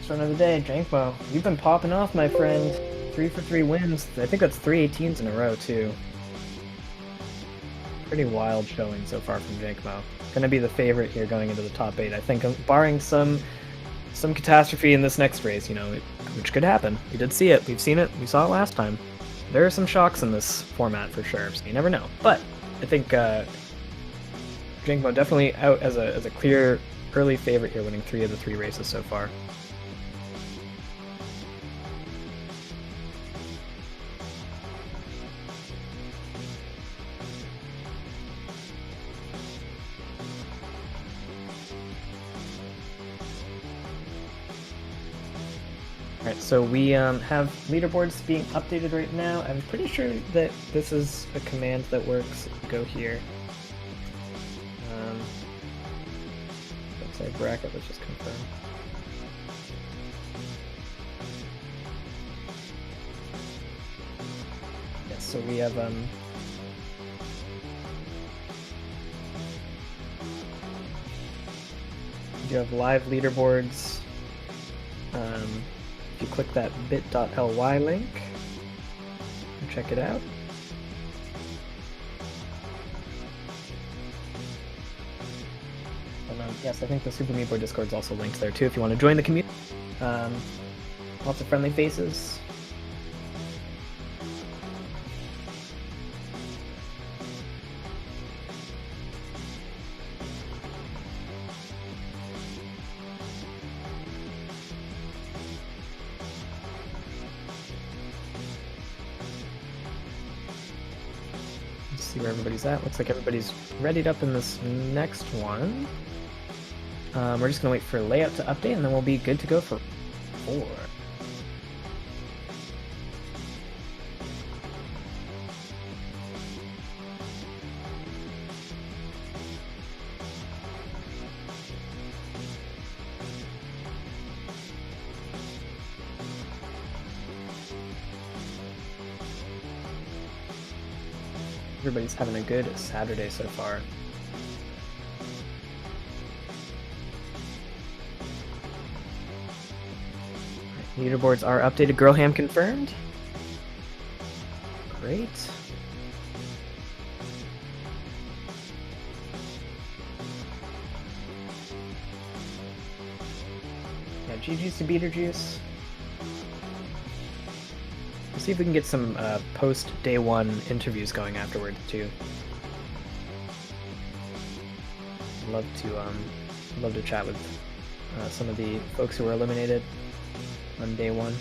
Start of the day, Jankmo. You've been popping off, my friend. 3 for 3 wins. I think that's 3 18s in a row, too. Pretty wild showing so far from Jankmo. Gonna be the favorite here going into the top 8. I think, barring some catastrophe in this next race, you know, which could happen. We did see it. We've seen it. We saw it last time. There are some shocks in this format for sure, so you never know. But I think Jankmo definitely out as a clear early favorite here, winning 3 of the 3 races so far. Alright, so we have leaderboards being updated right now. I'm pretty sure that this is a command that works. Go here. That's our bracket, let's just confirm. Yes, so we have you have live leaderboards. If you click that bit.ly link, check it out. And yes, I think the Super Meat Boy Discord is also linked there too if you want to join the community. Lots of friendly faces. See where everybody's at. Looks like everybody's readied up in this next one. We're just gonna wait for layout to update and then we'll be good to go for 4. Everybody's having a good Saturday so far. Leaderboards are updated. Girlham confirmed. Great. Yeah, GG's to Beetlejuice. We'll see if we can get some post day 1 interviews going afterwards too. Love to chat with some of the folks who were eliminated on day 1.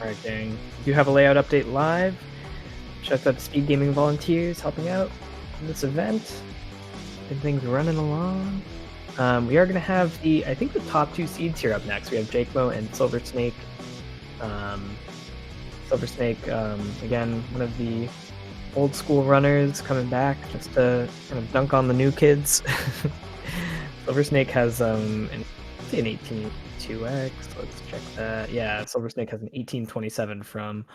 Alright, gang. We do have a layout update live. Shout out to SpeedGaming volunteers helping out in this event. Everything's running along. We are going to have I think the top 2 seeds here up next. We have Jankmo and silversnake. Silversnake, again, one of the old school runners coming back just to kind of dunk on the new kids. silversnake has an 18.2x. Let's check that. Yeah, silversnake has an 18.27 from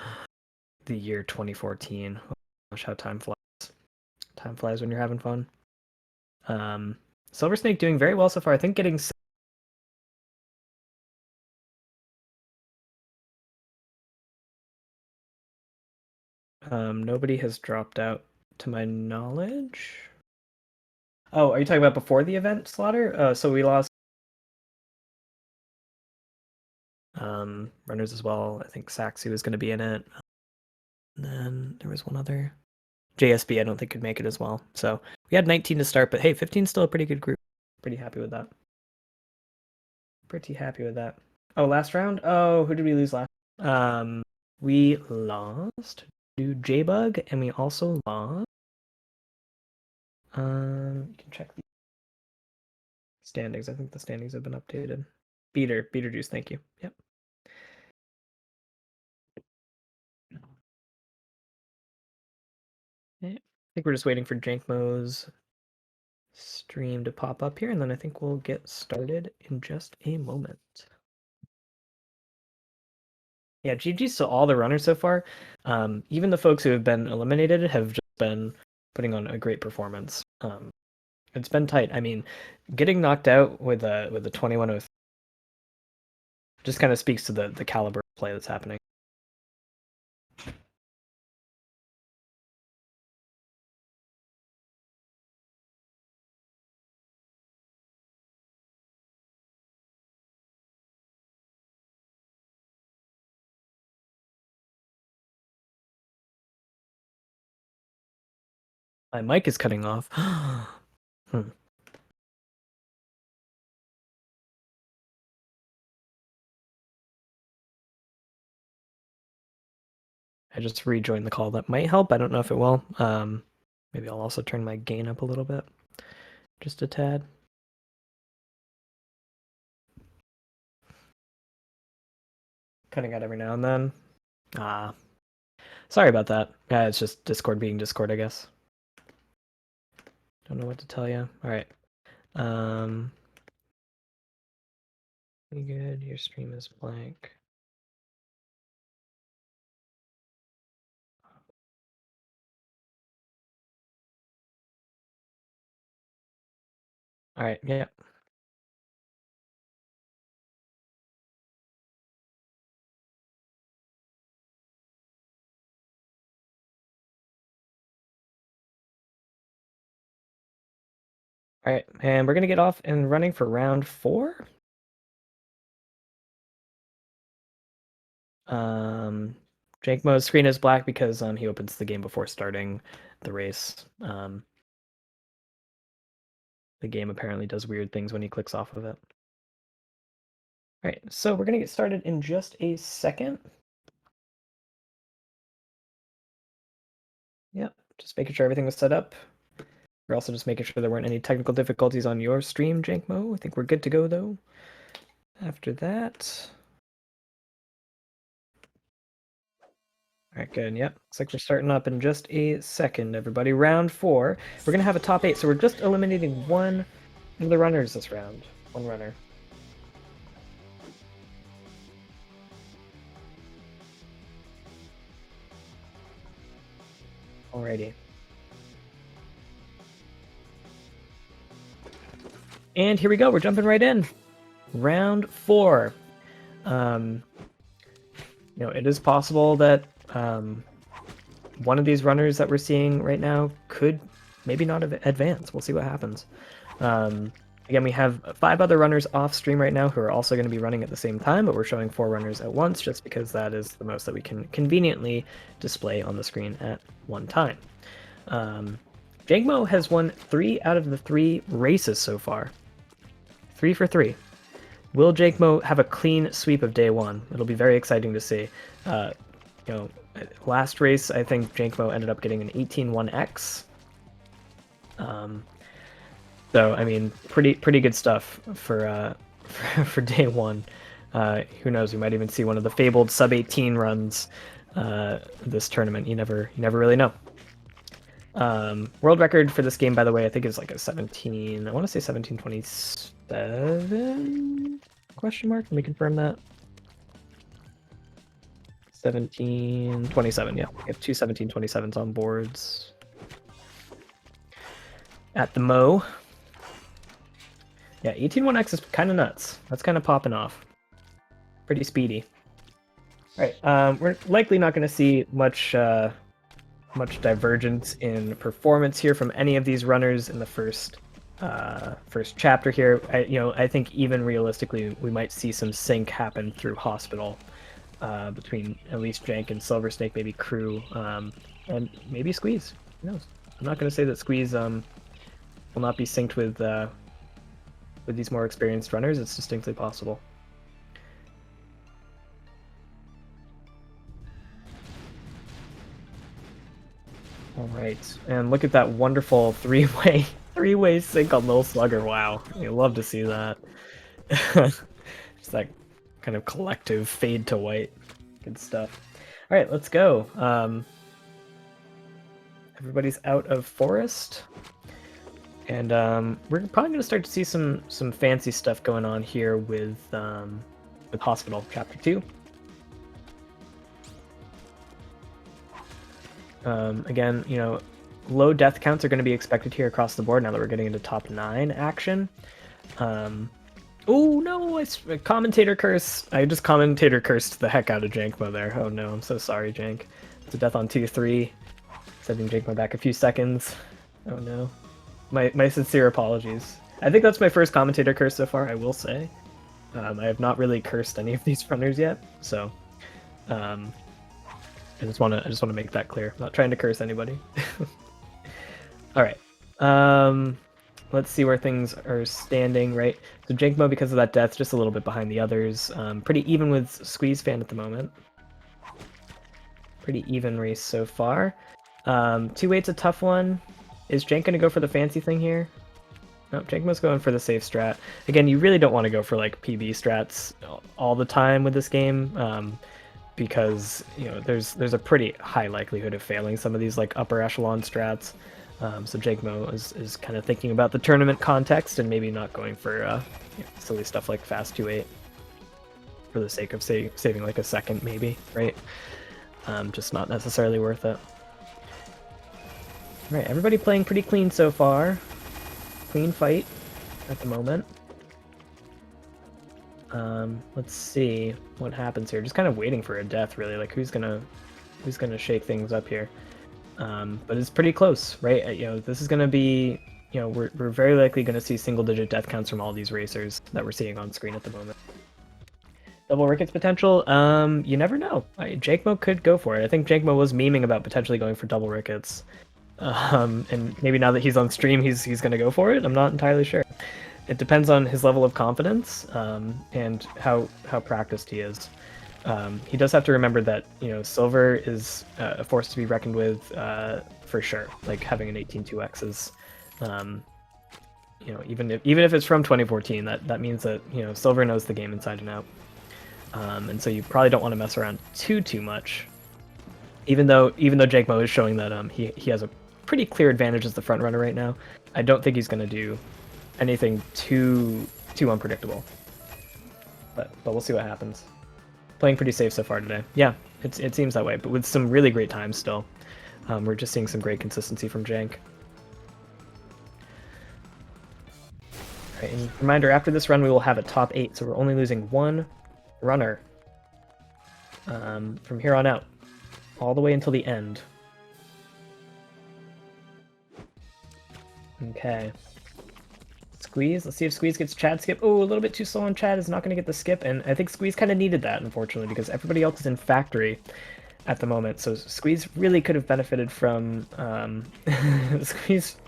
the year 2014. Oh gosh, how time flies. Time flies when you're having fun. Silversnake doing very well so far. I think getting nobody has dropped out to my knowledge. Oh, are you talking about before the event, Slaughter? So we lost runners as well. I think Saxy was going to be in it. And then there was one other. JSB I don't think could make it as well. So we had 19 to start, but hey, 15 is still a pretty good group. Pretty happy with that. Pretty happy with that. Oh, last round? Oh, who did we lose last? We lost to J-Bug, and we also lost. You can check the standings. I think the standings have been updated. Beater Juice, thank you. Yep. I think we're just waiting for Jankmo's stream to pop up here, and then I think we'll get started in just a moment. Yeah, GG's to all the runners so far. Even the folks who have been eliminated have just been putting on a great performance. It's been tight. I mean, getting knocked out with a 2103 just kind of speaks to the caliber of play that's happening. My mic is cutting off. I just rejoined the call. That might help. I don't know if it will. Maybe I'll also turn my gain up a little bit. Just a tad. Cutting out every now and then. Sorry about that. Yeah, it's just Discord being Discord, I guess. Don't know what to tell you. All right. Pretty good. Your stream is blank. All right. Yeah. All right, and we're gonna get off and running for round 4. Jankmo's screen is black because he opens the game before starting the race. The game apparently does weird things when he clicks off of it. All right, so we're gonna get started in just a second. Yep, just making sure everything was set up. We're also just making sure there weren't any technical difficulties on your stream, Jankmo. I think we're good to go though. After that. All right, good. Yep. Looks like we're starting up in just a second, everybody. Round 4. We're going to have a top 8, so we're just eliminating one of the runners this round. One runner. Alrighty. And here we go. We're jumping right in. Round 4. It is possible that one of these runners that we're seeing right now could maybe not advance. We'll see what happens. Again, we have 5 other runners off stream right now who are also going to be running at the same time, but we're showing 4 runners at once just because that is the most that we can conveniently display on the screen at one time. Jankmo has won 3 out of the 3 races so far. 3 for 3. Will Jankmo have a clean sweep of day one? It'll be very exciting to see. You know, last race, I think Jankmo ended up getting an 18-1X. So I mean, pretty good stuff for for day one. Who knows? We might even see one of the fabled sub-18 runs this tournament. You never really know. World record for this game, by the way, I think is like a 17. I want to say 17:27 question mark. Let me confirm that. 17:27. Yeah, we have two 17:27s on boards at the Mo. Yeah, 18-1X is kind of nuts. That's kind of popping off. Pretty speedy. All right, we're likely not going to see much divergence in performance here from any of these runners in the first chapter here. I think even realistically, we might see some sync happen through Hospital between at least Jank and Silversnake, maybe Crew, and maybe Squeeze. Who knows? I'm not going to say that Squeeze will not be synced with these more experienced runners. It's distinctly possible. All right, and look at that wonderful three-way sync on Lil Slugger. Wow, you love to see that. Just that kind of collective fade to white. Good stuff. All right, let's go. Everybody's out of forest. And we're probably going to start to see some fancy stuff going on here with Hospital Chapter 2. Again, you know, low death counts are going to be expected here across the board now that we're getting into top 9 action. Oh no, commentator curse. I just commentator cursed the heck out of Jankmo there. Oh no, I'm so sorry, Jank. It's a death on 2-3. Sending Jankmo back a few seconds. Oh no. My sincere apologies. I think that's my first commentator curse so far, I will say. I have not really cursed any of these runners yet, so I just want to make that clear. I'm not trying to curse anybody. All right. Let's see where things are standing, right? So Jankmo, because of that death, just a little bit behind the others. Pretty even with Squeesfan at the moment. Pretty even race so far. 2-8's a tough one. Is Jank going to go for the fancy thing here? Nope, Jankmo's going for the safe strat. Again, you really don't want to go for like PB strats all the time with this game, because you know there's a pretty high likelihood of failing some of these like upper echelon strats. So Jankmo is kind of thinking about the tournament context and maybe not going for silly stuff like fast 2-8 for the sake of saving like a second maybe, right? Just not necessarily worth it. All right, everybody playing pretty clean so far. Clean fight at the moment. Let's see what happens here. Just kind of waiting for a death, really. Like who's gonna shake things up here? But it's pretty close, right? You know, this is gonna be, you know, we're very likely gonna see single-digit death counts from all these racers that we're seeing on screen at the moment. Double Rickets potential? You never know. Jankmo could go for it. I think Jankmo was memeing about potentially going for double Rickets. And maybe now that he's on stream, he's going to go for it. I'm not entirely sure. It depends on his level of confidence and how practiced he is. He does have to remember that, you know, Silver is a force to be reckoned with for sure. Like having an 18-2X is, you know, even if it's from 2014, that means that, you know, Silver knows the game inside and out. And so you probably don't want to mess around too much. Even though Jankmo is showing that he has a pretty clear advantage as the front runner right now, I don't think he's going to do anything too unpredictable. But we'll see what happens. Playing pretty safe so far today. Yeah, it seems that way, but with some really great times still. We're just seeing some great consistency from Jank. All right, and reminder, after this run we will have a top 8, so we're only losing one runner from here on out, all the way until the end. Okay. Squeeze. Let's see if Squeeze gets Chad skip. Oh, a little bit too slow on Chad. Is not going to get the skip, and I think Squeeze kind of needed that, unfortunately, because everybody else is in factory at the moment. So Squeeze really could have benefited from Squeeze.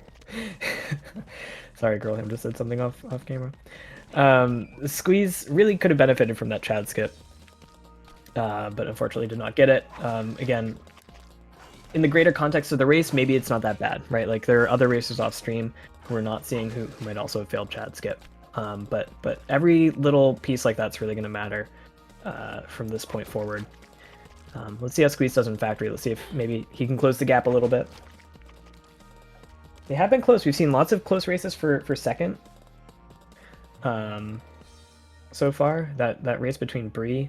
Sorry, girl, I just said something off camera. Squeeze really could have benefited from that Chad skip, but unfortunately did not get it. Again, in the greater context of the race, maybe it's not that bad, right? Like there are other racers off stream who we're not seeing who might also have failed Chad skip. But every little piece like that's really going to matter from this point forward. Let's see how Squeeze does in Factory. Let's see if maybe he can close the gap a little bit. They have been close. We've seen lots of close races for second so far. That race between Bree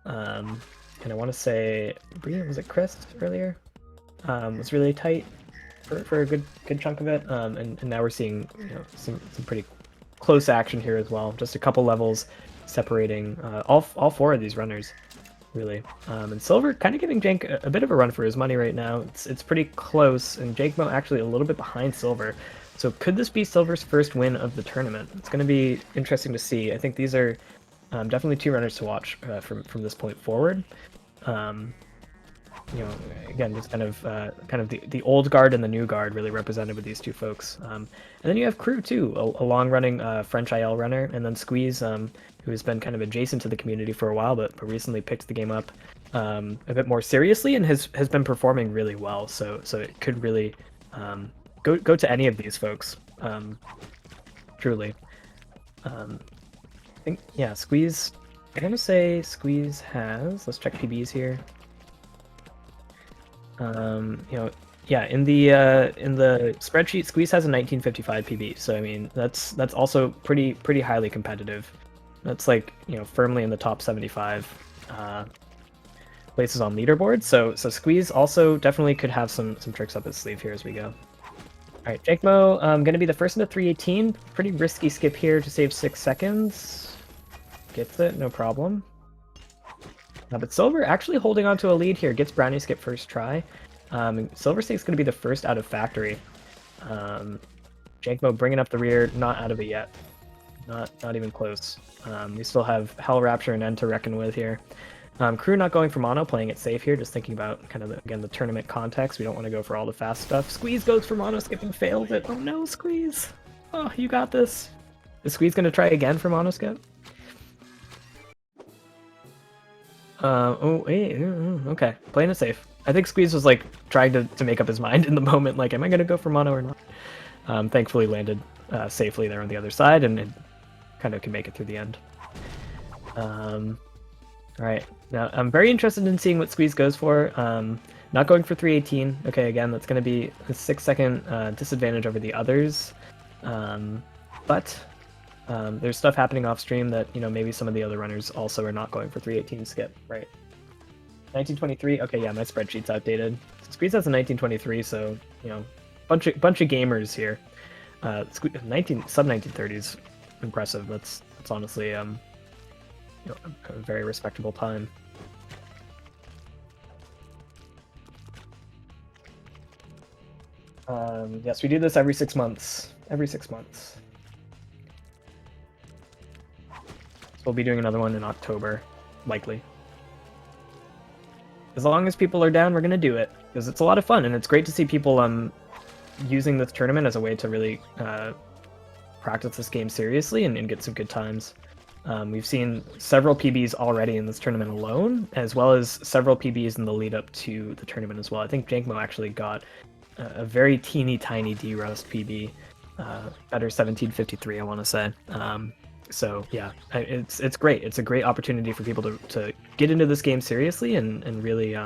and I want to say Bree, was it Chris earlier? Was really tight for a good chunk of it. And now we're seeing some pretty close action here as well. Just a couple levels separating all four of these runners, really. And Silver kind of giving Jank a bit of a run for his money right now. It's pretty close, and Jankmo actually a little bit behind Silver. So could this be Silver's first win of the tournament? It's going to be interesting to see. I think these are definitely two runners to watch from this point forward. Again, just kind of the old guard and the new guard really represented with these two folks. And then you have Crew too, a long-running French IL runner, and then Squeeze, who has been kind of adjacent to the community for a while, but recently picked the game up a bit more seriously and has been performing really well. So it could really go to any of these folks, truly. I think Squeeze. I'm gonna say Squeeze has. Let's check PBs here. In the spreadsheet, Squeeze has a 1955 PB, so I mean that's also pretty highly competitive. That's like firmly in the top 75 places on leaderboard. So Squeeze also definitely could have some tricks up his sleeve here as we go. All right, Jankmo, gonna be the first into 318. Pretty risky skip here to save 6 seconds. Gets it, no problem. But Silver actually holding on to a lead here. Gets Brownie skip first try. Silver Snake's going to be the first out of Factory. Jankmo bringing up the rear, not out of it yet. Not even close. We still have Hell Rapture and End to reckon with here. Crew not going for mono, playing it safe here, just thinking about kind of, the tournament context. We don't want to go for all the fast stuff. Squeeze goes for mono skipping, failed it. Oh no, Squeeze. Oh, you got this. Is Squeeze going to try again for mono skip? Okay, playing it safe. I think Squeeze was like trying to make up his mind in the moment, like, am I gonna go for mono or not? Thankfully landed safely there on the other side, and kind of can make it through the end. Alright, now I'm very interested in seeing what Squeeze goes for. Not going for 318. Okay, again, that's gonna be a 6-second disadvantage over the others. But there's stuff happening off stream that maybe some of the other runners also are not going for 318 skip, right? 1923. Okay, yeah, my spreadsheet's outdated. Squeeze has a 1923, so bunch of gamers here. Sub 1930s, impressive. That's honestly a very respectable time. Yes, we do this every 6 months. Every 6 months. We'll be doing another one in October, likely. As long as people are down, we're gonna do it, because it's a lot of fun, and it's great to see people using this tournament as a way to really practice this game seriously and get some good times. We've seen several PBs already in this tournament alone, as well as several PBs in the lead up to the tournament as well. I think Jankmo actually got a very teeny tiny D-Rust PB, better 1753, I want to say. So yeah, it's great. It's a great opportunity for people to get into this game seriously and really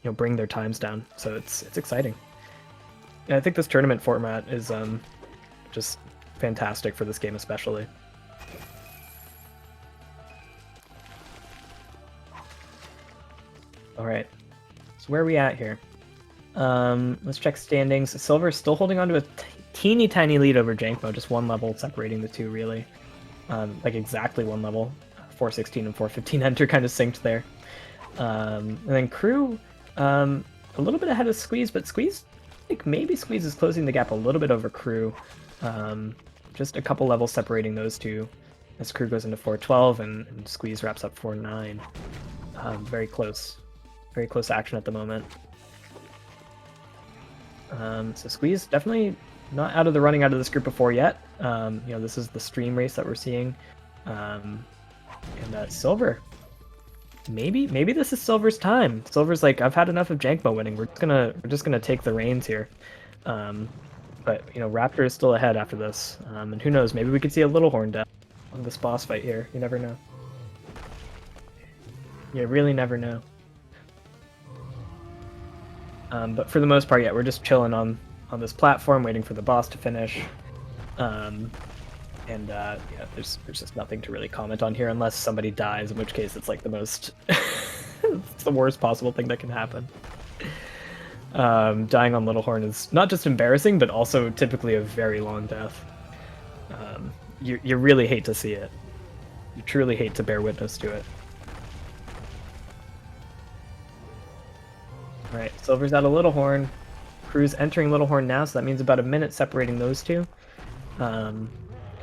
bring their times down. So it's exciting. And I think this tournament format is just fantastic for this game especially. All right, so where are we at here? Let's check standings. Silver is still holding on to a teeny tiny lead over Jankmo, just one level separating the two really. Like exactly one level. 416 and 415 enter kind of synced there. And then Crew, a little bit ahead of Squeeze, but Squeeze, I think maybe Squeeze is closing the gap a little bit over Crew. Just a couple levels separating those two as Crew goes into 412 and Squeeze wraps up 4-9. Very close action at the moment. So Squeeze definitely not out of the running out of this group of 4 yet. You know, this is the stream race that we're seeing. And Silver. Maybe this is Silver's time. Silver's like, I've had enough of Jankmo winning. We're just gonna take the reins here. But you know, Raptor is still ahead after this. And who knows? Maybe we could see a Little Horn death on this boss fight here. You never know. You really never know. But for the most part, yeah, we're just chilling on this platform, waiting for the boss to finish. Yeah, there's just nothing to really comment on here unless somebody dies, in which case it's like the most it's the worst possible thing that can happen. Dying on Little Horn is not just embarrassing, but also typically a very long death. You really hate to see it. You truly hate to bear witness to it. Alright, Silver's at a Little Horn. Crew's entering Little Horn now, so that means about a minute separating those two. And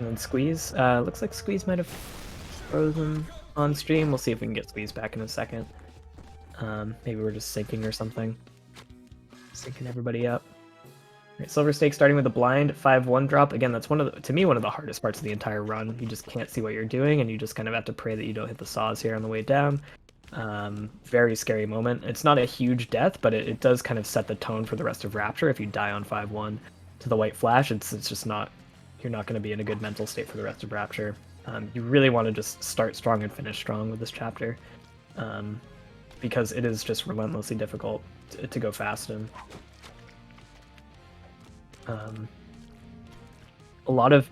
then Squeeze. Looks like Squeeze might have frozen on stream. We'll see if we can get Squeeze back in a second. Maybe we're just syncing or something. Syncing everybody up. Right, Silver Snake starting with a blind 5-1 drop. Again, that's to me one of the hardest parts of the entire run. You just can't see what you're doing, and you just kind of have to pray that you don't hit the saws here on the way down. Very scary moment. It's not a huge death, but it does kind of set the tone for the rest of Rapture. If you die on 5-1 to the white flash, it's just not... You're not going to be in a good mental state for the rest of Rapture. You really want to just start strong and finish strong with this chapter, because it is just relentlessly difficult to go fast in. A lot of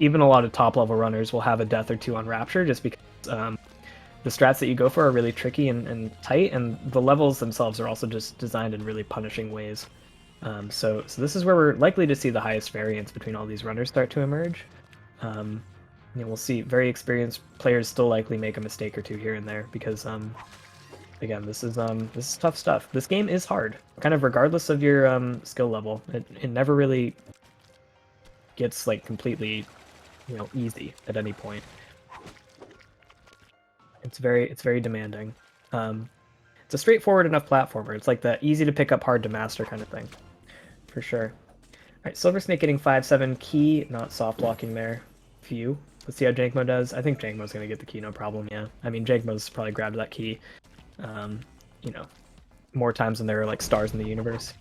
top level runners will have a death or two on Rapture just because the strats that you go for are really tricky and tight, and the levels themselves are also just designed in really punishing ways. So this is where we're likely to see the highest variance between all these runners start to emerge. You know, we'll see very experienced players still likely make a mistake or two here and there because, again, this is tough stuff. This game is hard, kind of regardless of your skill level. It never really gets like completely, you know, easy at any point. It's very demanding. It's a straightforward enough platformer. It's like the easy to pick up, hard to master kind of thing, for sure. All right, Silver Snake getting 5-7 key, not soft blocking there. Few. Let's see how Jankmo does. I think Jankmo's gonna get the key, no problem. Yeah, I mean Jankmo's probably grabbed that key, you know, more times than there are like stars in the universe.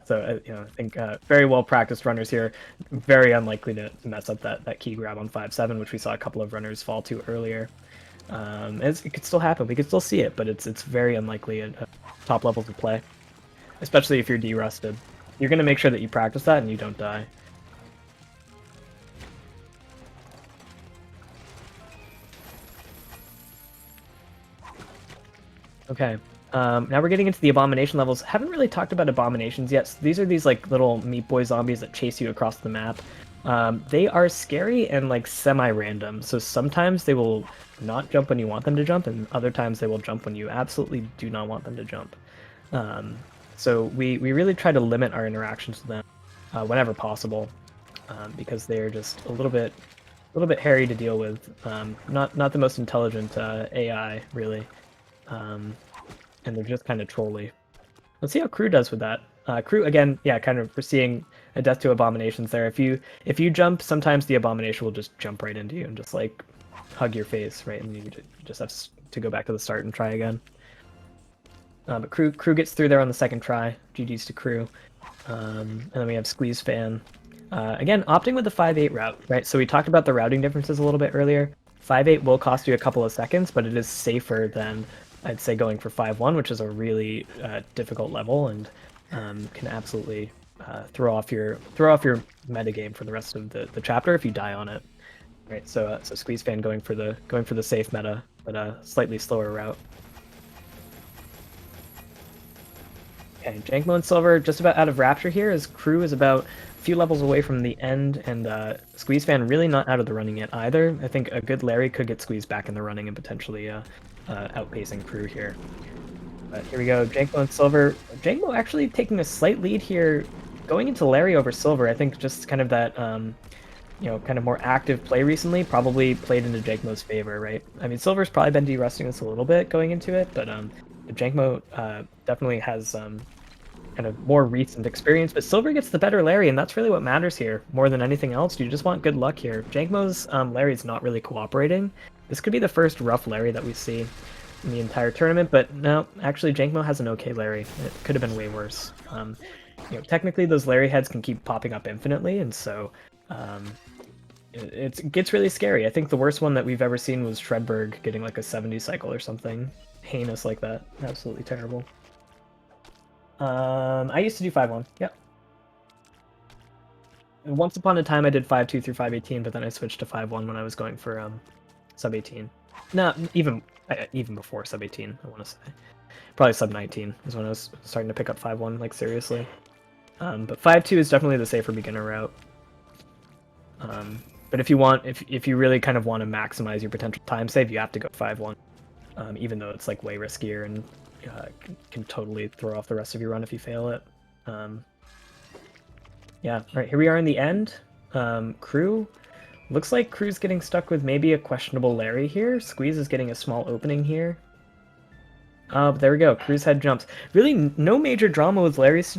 So you know, I think very well practiced runners here, very unlikely to mess up that key grab on 5-7, which we saw a couple of runners fall to earlier. It could still happen. We could still see it, but it's very unlikely at top levels of play, especially if you're derusted. You're gonna make sure that you practice that and you don't die. Okay. Now we're getting into the abomination levels. Haven't really talked about abominations yet. So these are these like little meat boy zombies that chase you across the map. They are scary and like semi-random. So sometimes they will not jump when you want them to jump, and other times they will jump when you absolutely do not want them to jump. So we really try to limit our interactions with them whenever possible, because they're just a little bit hairy to deal with. Not the most intelligent AI really. And they're just kind of trolly. Let's see how Crew does with that. Crew, again, yeah, kind of we're seeing a death to abominations there. If you jump, sometimes the abomination will just jump right into you and just like hug your face, right? And you just have to go back to the start and try again. But Crew gets through there on the second try. GG's to Crew. And then we have Squeesfan. Again, opting with the 5-8 route, right? So we talked about the routing differences a little bit earlier. 5-8 will cost you a couple of seconds, but it is safer than, I'd say, going for 5-1, which is a really difficult level and can absolutely throw off your metagame for the rest of the chapter if you die on it. Right, so Squeesfan going for the safe meta, but a slightly slower route. Okay, Jankmo and Silver just about out of Rapture here, as Crew is about a few levels away from the end, and Squeesfan really not out of the running yet either. I think a good Larry could get Squeeze back in the running and potentially outpacing Crew here. But here we go, Jankmo and Silver. Jankmo actually taking a slight lead here, going into Larry over Silver. I think just kind of that, you know, kind of more active play recently probably played into Jankmo's favor, right? I mean, Silver's probably been derusting this a little bit going into it, but Jankmo definitely has kind of more recent experience, but Silver gets the better Larry, and that's really what matters here more than anything else. You just want good luck here. Jankmo's Larry's not really cooperating. This could be the first rough Larry that we see in the entire tournament, but no, actually Jankmo has an okay Larry. It could have been way worse. Technically those Larry heads can keep popping up infinitely, and so it gets really scary. I think the worst one that we've ever seen was Shredberg getting like a 70 cycle or something heinous like that. Absolutely terrible. I used to do 5-1. Yep. Once upon a time I did 5-2 through 5-18, but then I switched to 5-1 when I was going for sub 18. No, even before sub 18, I want to say. Probably sub 19 is when I was starting to pick up 5-1 like seriously. But 5-2 is definitely the safer beginner route. But if you really kind of want to maximize your potential time save, you have to go 5-1. Even though it's like way riskier and can totally throw off the rest of your run if you fail it. Yeah, all right, here we are in the end. Crew, looks like Crew's getting stuck with maybe a questionable Larry here. Squeeze is getting a small opening here. But there we go, Crew's head jumps. Really no major drama with Larry's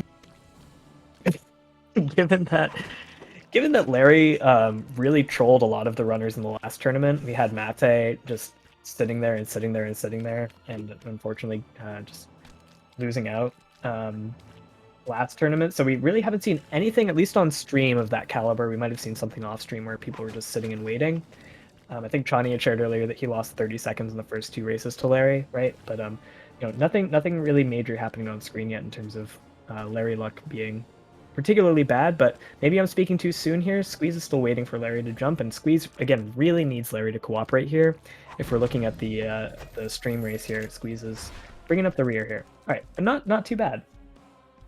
given that Larry really trolled a lot of the runners in the last tournament. We had Mate just sitting there and sitting there and sitting there, and unfortunately just losing out last tournament. So we really haven't seen anything, at least on stream, of that caliber. We might have seen something off stream where people were just sitting and waiting. I think Chani had shared earlier that he lost 30 seconds in the first 2 races to Larry, right? But nothing really major happening on screen yet in terms of Larry luck being particularly bad, but maybe I'm speaking too soon here. Squeeze is still waiting for Larry to jump, and Squeeze, again, really needs Larry to cooperate here. If we're looking at the stream race here, Squeeze is bringing up the rear here. All right, not too bad.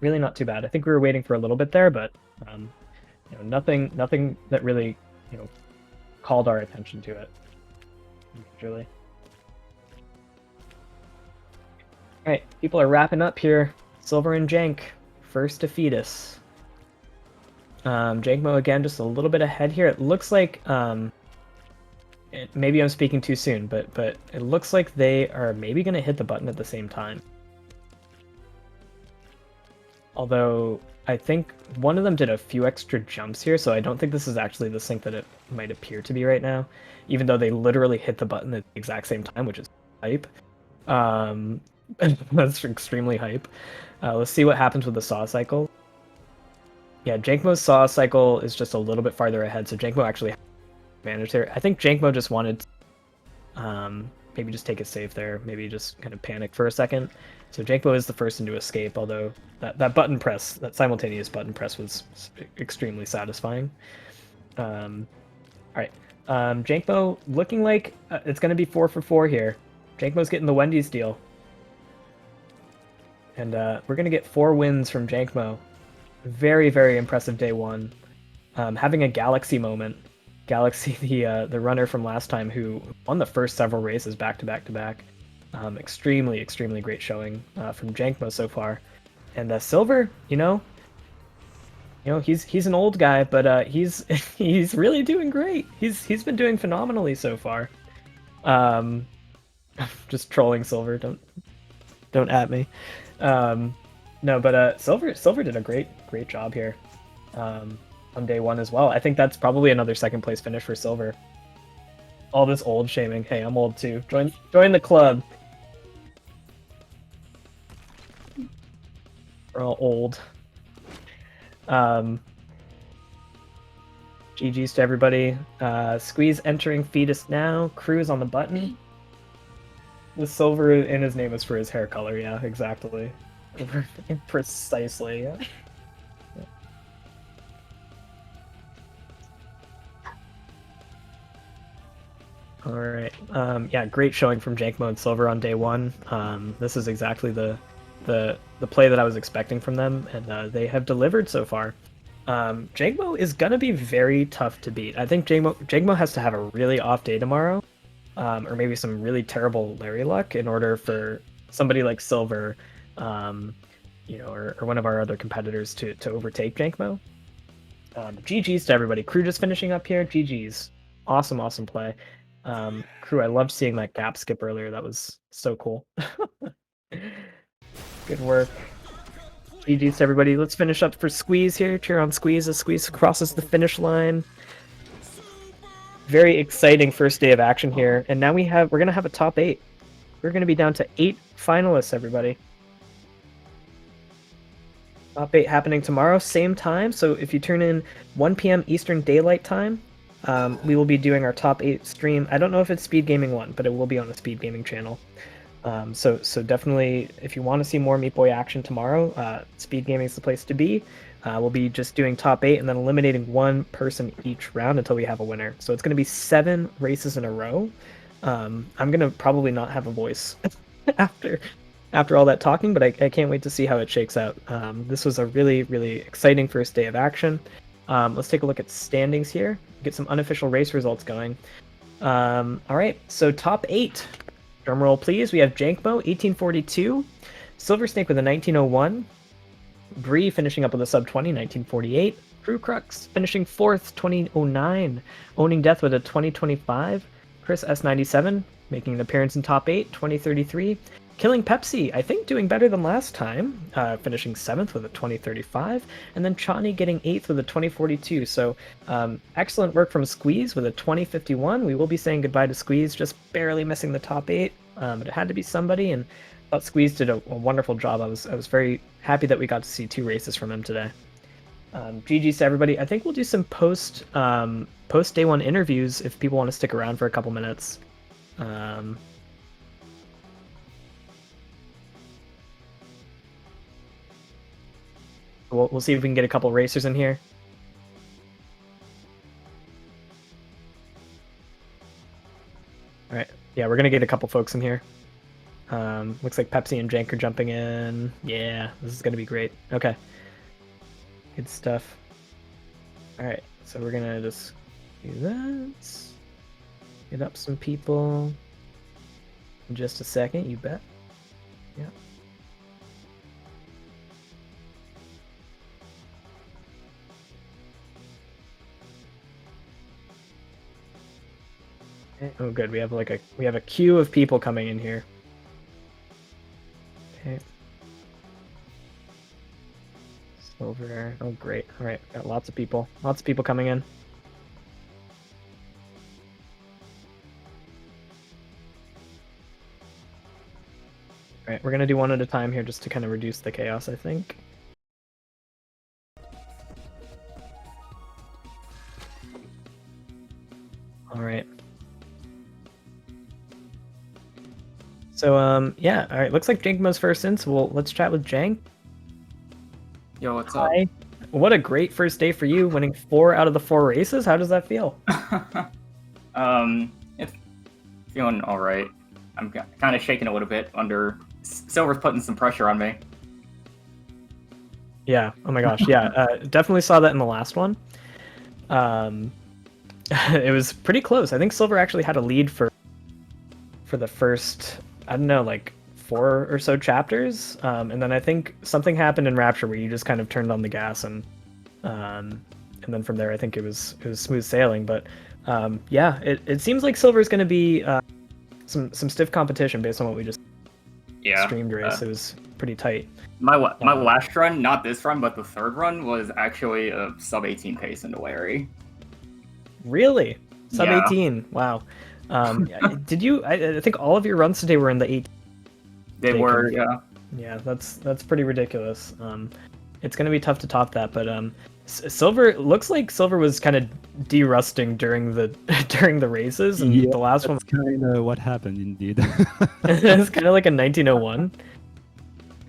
Really not too bad. I think we were waiting for a little bit there, but nothing that really called our attention to it. Usually. All right, people are wrapping up here. Silver and Jank, first to Fetus. Jankmo again, just a little bit ahead here. It looks like maybe I'm speaking too soon, but it looks like they are maybe going to hit the button at the same time. Although I think one of them did a few extra jumps here, so I don't think this is actually the sync that it might appear to be right now, even though they literally hit the button at the exact same time, which is hype. That's extremely hype. Let's see what happens with the saw cycle. Yeah, Jankmo's saw cycle is just a little bit farther ahead, so Jankmo actually has advantage there. I think Jankmo just wanted to, maybe just take a save there, maybe just kind of panic for a second. So Jankmo is the first one to escape, although that button press, that simultaneous button press was extremely satisfying. All right, Jankmo looking like it's going to be 4 for 4 here. Jankmo's getting the Wendy's deal. And we're going to get 4 wins from Jankmo. Very, very impressive day 1. Having a Galaxy moment. Galaxy, the runner from last time who won the first several races back to back to back. Extremely, extremely great showing from Jankmo so far. And Silver, he's an old guy, but he's he's really doing great. He's been doing phenomenally so far. Just trolling Silver. Don't at me. No, but Silver did a great job here on day 1 as well. I think that's probably another second place finish for Silver. All this old shaming. Hey, I'm old too. Join the club. We're all old. GG's to everybody. Squeeze entering Fetus now. Crew's on the button. The silver in his name is for his hair color. Yeah, exactly. Precisely. Yeah. All right. Yeah, great showing from Jankmo and Silver on day 1. This is exactly the play that I was expecting from them, and they have delivered so far. Jankmo is gonna be very tough to beat. I think Jankmo has to have a really off day tomorrow, or maybe some really terrible Larry luck in order for somebody like Silver, or one of our other competitors to overtake Jankmo. GG's to everybody. Crew just finishing up here. GG's. Awesome play. Crew, I loved seeing that gap skip earlier. That was so cool. Good work. GG's to everybody. Let's finish up for Squeeze here. Cheer on Squeeze as Squeeze crosses the finish line. Very exciting first day of action here. And now we're going to have a top 8. We're going to be down to 8 finalists, everybody. Top 8 happening tomorrow, same time. So if you turn in 1 p.m. Eastern Daylight Time, we will be doing our top 8 stream. I don't know if it's SpeedGaming 1, but it will be on the SpeedGaming channel. So definitely, if you want to see more Meat Boy action tomorrow, SpeedGaming is the place to be. We'll be just doing top 8 and then eliminating one person each round until we have a winner. So it's going to be 7 races in a row. I'm going to probably not have a voice after all that talking, but I can't wait to see how it shakes out. This was a really, really exciting first day of action. Let's take a look at standings here, get some unofficial race results going. All right, so top 8. Drum roll, please. We have Jankmo, 1842. Silversnake with a 1901. Bree finishing up with a sub 20, 1948. Crucrux finishing 4th, 2009. Owning Death with a 2025. Chris S97 making an appearance in top 8, 2033. Killing Pepsi, I think doing better than last time, finishing 7th with a 2035, and then Chani getting 8th with a 2042. So excellent work from Squeeze with a 2051. We will be saying goodbye to Squeeze, just barely missing the top 8, but it had to be somebody, and I thought Squeeze did a wonderful job. I was very happy that we got to see 2 races from him today. GG's to everybody. I think we'll do some post day 1 interviews if people want to stick around for a couple minutes. We'll see if we can get a couple racers in here. All right, yeah, we're gonna get a couple folks in here. Looks like Pepsi and Jank are jumping in. Yeah, this is gonna be great. Okay, good stuff. All right, so we're gonna just do that. Get up some people in just a second. You bet. Yeah. Oh, good. We have a queue of people coming in here. Okay. Silver. Oh, great. All right, got lots of people. Lots of people coming in. All right, we're gonna do one at a time here just to kind of reduce the chaos, I think. All right. So yeah, all right. Looks like Jankmo's first in, so let's chat with Jank. Yo, what's Hi. up? What a great first day for you, winning 4 out of the 4 races. How does that feel? It's feeling all right. I'm kind of shaking a little bit under Silver's putting some pressure on me. Yeah. Oh my gosh. Yeah. Definitely saw that in the last one. It was pretty close. I think Silver actually had a lead for the first, I don't know, like 4 or so chapters, and then I think something happened in Rapture where you just kind of turned on the gas, and then from there I think it was smooth sailing. But yeah, it seems like Silver is going to be some stiff competition based on what we just streamed race. It was pretty tight. My last run, not this run, but the third run was actually a sub 18 pace into Larry. Really? Sub 18? Wow. Did you? I think all of your runs today were in the 8. They were, yeah. Yeah, that's pretty ridiculous. It's gonna be tough to top that, but Silver looks like Silver was kind of derusting during the races, and the last one. That's kind of what happened, indeed. It's kind of like a 1901.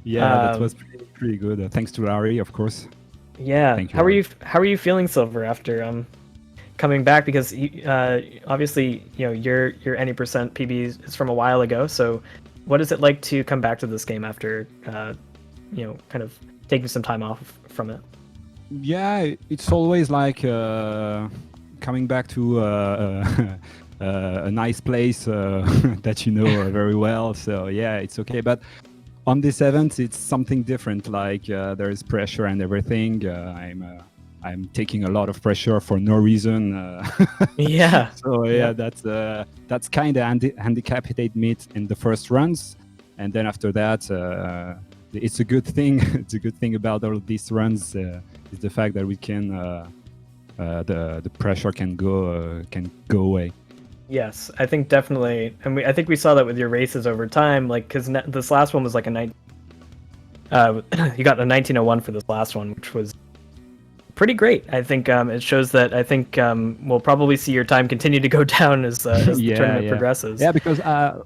Yeah, that was pretty good. Thanks to Larry, of course. Yeah. Thank you, How are you feeling, Silver, after coming back? Because obviously, your any percent PB is from a while ago. So, what is it like to come back to this game after kind of taking some time off from it? Yeah, it's always like coming back to a nice place that you know very well. So yeah, it's okay. But on this event, it's something different. Like there is pressure and everything. I'm taking a lot of pressure for no reason. Yeah. So yeah, that's kind of handicapped me in the first runs, and then after that, it's a good thing. It's a good thing about all these runs is the fact that we can the pressure can go away. Yes, I think definitely, and I think we saw that with your races over time. Like, because this last one was like a you got a 1901 for this last one, which was pretty great. I think it shows that I think we'll probably see your time continue to go down as the tournament progresses. Yeah, because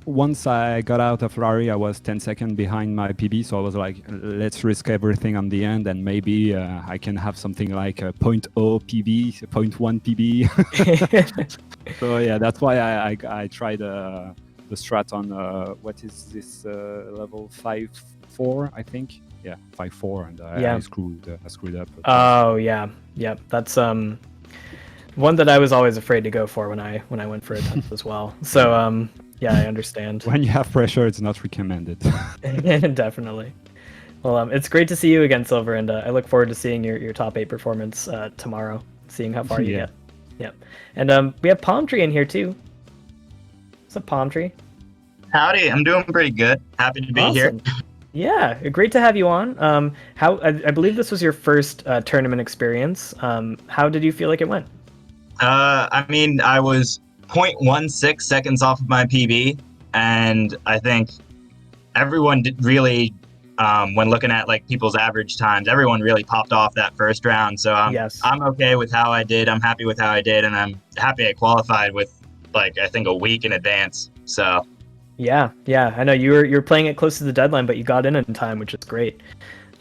once I got out of Ferrari, I was 10 seconds behind my PB, so I was like, let's risk everything on the end, and maybe I can have something like a 0.0 PB, 0.1 PB. So yeah, that's why I tried the strat on what is this level 5-4, I think. Yeah, 5-4, and I screwed up. Oh yeah, that's one that I was always afraid to go for when I went for it as well. So yeah, I understand. When you have pressure, it's not recommended. Definitely. Well, it's great to see you again, Silver, and I look forward to seeing your top 8 performance tomorrow, seeing how far you get. Yep. And we have Palm Tree in here too. What's up, Palm Tree? Howdy, I'm doing pretty good. Happy to be here. Yeah, great to have you on. How I believe this was your first tournament experience. How did you feel like it went? I mean, I was 0.16 seconds off of my PB, and I think everyone did really, when looking at like people's average times, everyone really popped off that first round. So I'm okay with how I did. I'm happy with how I did, and I'm happy I qualified with like I think a week in advance. So. Yeah, I know you're playing it close to the deadline, but you got in time, which is great.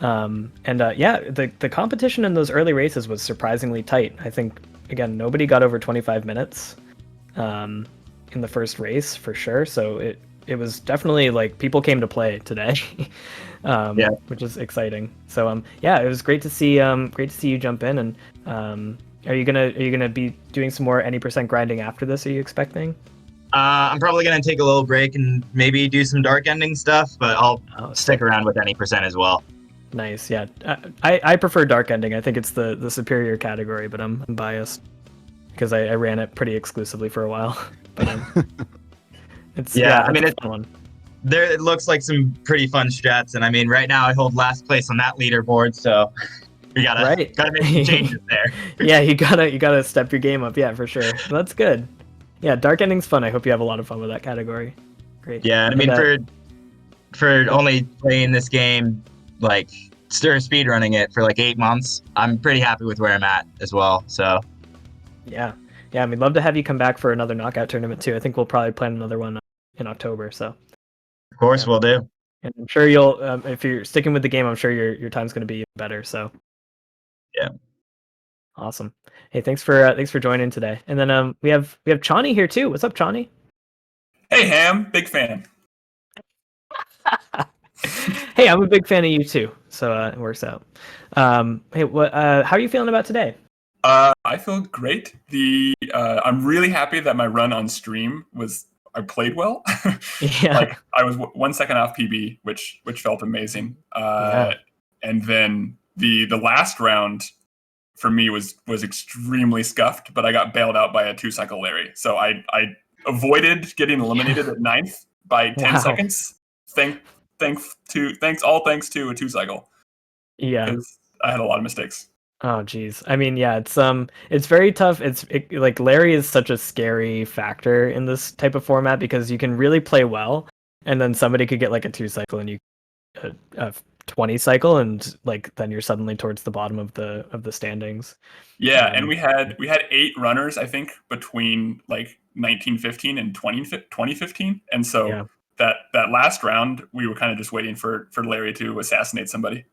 And yeah, the competition in those early races was surprisingly tight. I think again nobody got over 25 minutes in the first race for sure. So it was definitely like people came to play today, which is exciting. So yeah, it was great to see you jump in. And are you gonna be doing some more any percent grinding after this? Are you expecting? I'm probably going to take a little break and maybe do some dark ending stuff, but I'll stick around with any percent as well. Nice, yeah. I prefer dark ending. I think it's the superior category, but I'm biased because I ran it pretty exclusively for a while. But it's I mean, it's a fun one. It looks like some pretty fun strats, and I mean, right now I hold last place on that leaderboard, so we gotta make some changes there. Yeah, you gotta step your game up. Yeah, for sure. That's good. Yeah, dark ending's fun. I hope you have a lot of fun with that category. Great. Yeah, I mean, for only playing this game, like speedrunning it for like 8 months, I'm pretty happy with where I'm at as well. So. Yeah, I mean, love to have you come back for another knockout tournament too. I think we'll probably plan another one in October. So. Of course, we'll do. And I'm sure you'll, if you're sticking with the game, I'm sure your time's going to be better. So. Yeah. Awesome. Hey, thanks for joining today. And then we have Chani here too. What's up, Chani? Hey, Ham, big fan. Hey, I'm a big fan of you too, so it works out. Hey, how are you feeling about today? I feel great. I'm really happy that my run on stream I played well. Yeah. Like I was 1 second off PB, which felt amazing. And then the last round for me was extremely scuffed, but I got bailed out by a 2-cycle Larry. So I avoided getting eliminated at 9th by 10 seconds. Thanks to a 2-cycle. Yeah. Because I had a lot of mistakes. Oh geez. I mean, yeah, it's very tough. Like Larry is such a scary factor in this type of format because you can really play well, and then somebody could get like a 2-cycle and you a 20-cycle, and like then you're suddenly towards the bottom of the standings. Yeah, and we had 8 runners, I think, between like 1915 and 2015, and so that last round we were kind of just waiting for Larry to assassinate somebody.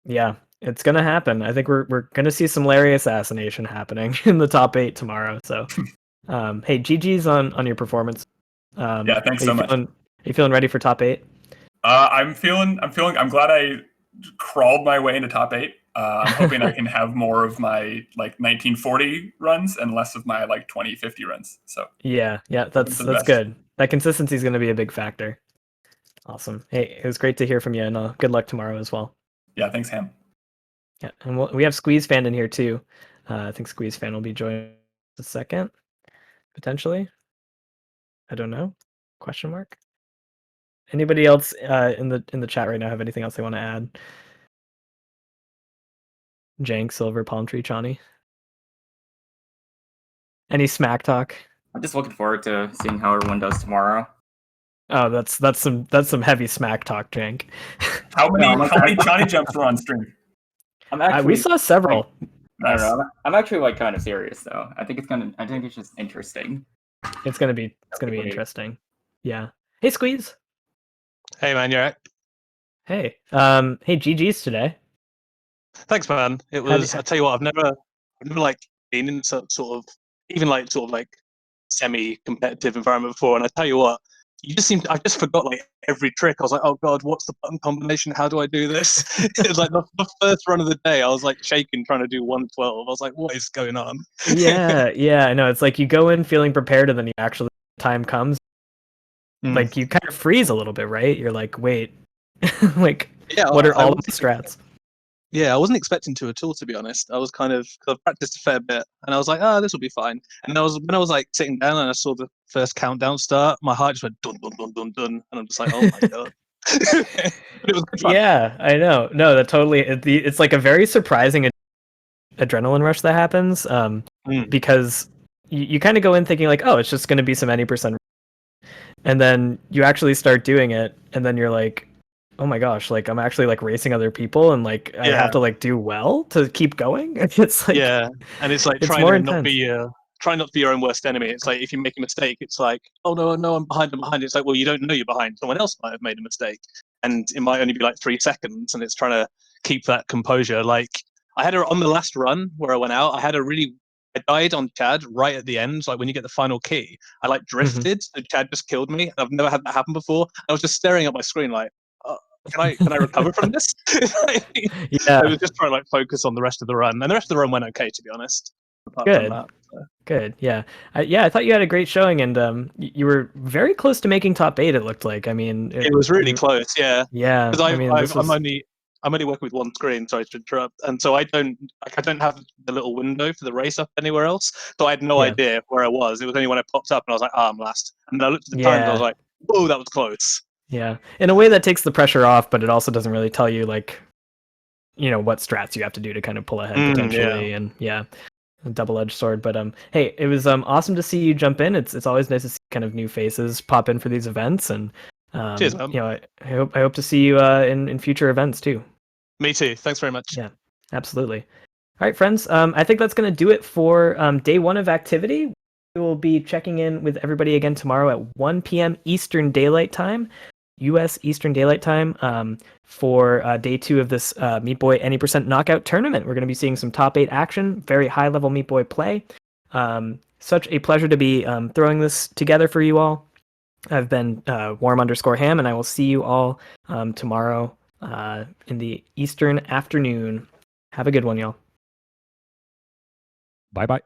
Yeah, it's gonna happen. I think we're gonna see some Larry assassination happening in the top 8 tomorrow. So, hey, GG's on your performance. Yeah, thanks so much. Are you feeling ready for top 8? I'm glad I crawled my way into top 8. I'm hoping I can have more of my like 1940 runs and less of my like 2050 runs. So yeah, that's good. That consistency is going to be a big factor. Awesome. Hey, it was great to hear from you, and good luck tomorrow as well. Yeah, thanks, Ham. Yeah, and we have Squeesfan in here too. I think Squeesfan will be joining a second, potentially. I don't know. Question mark. Anybody else in the chat right now have anything else they want to add? Jank, Silver, Palm Tree, Chani. Any smack talk? I'm just looking forward to seeing how everyone does tomorrow. Oh, that's some heavy smack talk, Jank. How many No, how many Johnny jumps were on stream? I'm actually We saw several. I Nice. don't know. I'm actually like kind of serious though. I think it's just interesting. It's gonna be interesting. Yeah. Hey, Squeeze. Hey man, you alright? Hey. Hey, GG's today. Thanks, man. It How'd was. you- I tell you what, I've never like been in sort of even like semi-competitive environment before. And I tell you what, I just forgot like every trick. I was like, oh god, what's the button combination? How do I do this? It was like the first run of the day. I was like shaking trying to do 112. I was like, what is going on? Yeah, I know. It's like you go in feeling prepared, and then you actually time comes, like you kind of freeze a little bit, right? You're like, wait, like Yeah, what are I all the wasn't- strats? Yeah, I wasn't expecting to at all, to be honest. I was kind of, cause I've practiced a fair bit, and I was like, oh, this will be fine. And when I was like sitting down and I saw the first countdown start, my heart just went dun dun dun dun dun, and I'm just like, oh my god. But it was good fun. Yeah, I know. No, that totally. It's like a very surprising adrenaline rush that happens, because you kind of go in thinking like, oh, it's just going to be some any percent, and then you actually start doing it, and then you're like, oh my gosh, like I'm actually like racing other people, and like I have to like do well to keep going. It's like, Yeah, and it's like it's trying more to intense. try not to be your own worst enemy. It's like if you make a mistake, it's like, oh no, I'm behind. It's like, well, you don't know you're behind. Someone else might have made a mistake, and it might only be like 3 seconds, and it's trying to keep that composure. Like I had on the last run where I went out, I died on Chad right at the end. Like when you get the final key, I like drifted, and Chad just killed me. I've never had that happen before. I was just staring at my screen like, can I recover from this? Yeah. I was just trying to like focus on the rest of the run, and the rest of the run went okay, to be honest. Apart Good. from that, Good. Yeah. I thought you had a great showing, and you were very close to making top 8. It looked like. I mean, it was really close. Yeah. Yeah. Because I mean, this was... I'm only working with one screen. Sorry to interrupt. And so I don't have the little window for the race up anywhere else. So I had no idea where I was. It was only when I popped up and I was like, I'm last. And then I looked at the times and I was like, whoa, that was close. Yeah. In a way that takes the pressure off, but it also doesn't really tell you like, what strats you have to do to kind of pull ahead potentially. And a double-edged sword. But hey, it was awesome to see you jump in. It's always nice to see kind of new faces pop in for these events, and cheers, man. I hope to see you in future events too. Me too. Thanks very much. Yeah, absolutely. All right, friends. I think that's going to do it for day 1 of activity. We will be checking in with everybody again tomorrow at 1 p.m. Eastern Daylight Time, U.S. Eastern Daylight Time, for day 2 of this Meat Boy Any Percent Knockout Tournament. We're going to be seeing some top 8 action, very high-level Meat Boy play. Such a pleasure to be throwing this together for you all. I've been Warm_Ham, and I will see you all tomorrow in the Eastern afternoon. Have a good one, y'all. Bye-bye.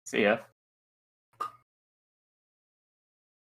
See ya.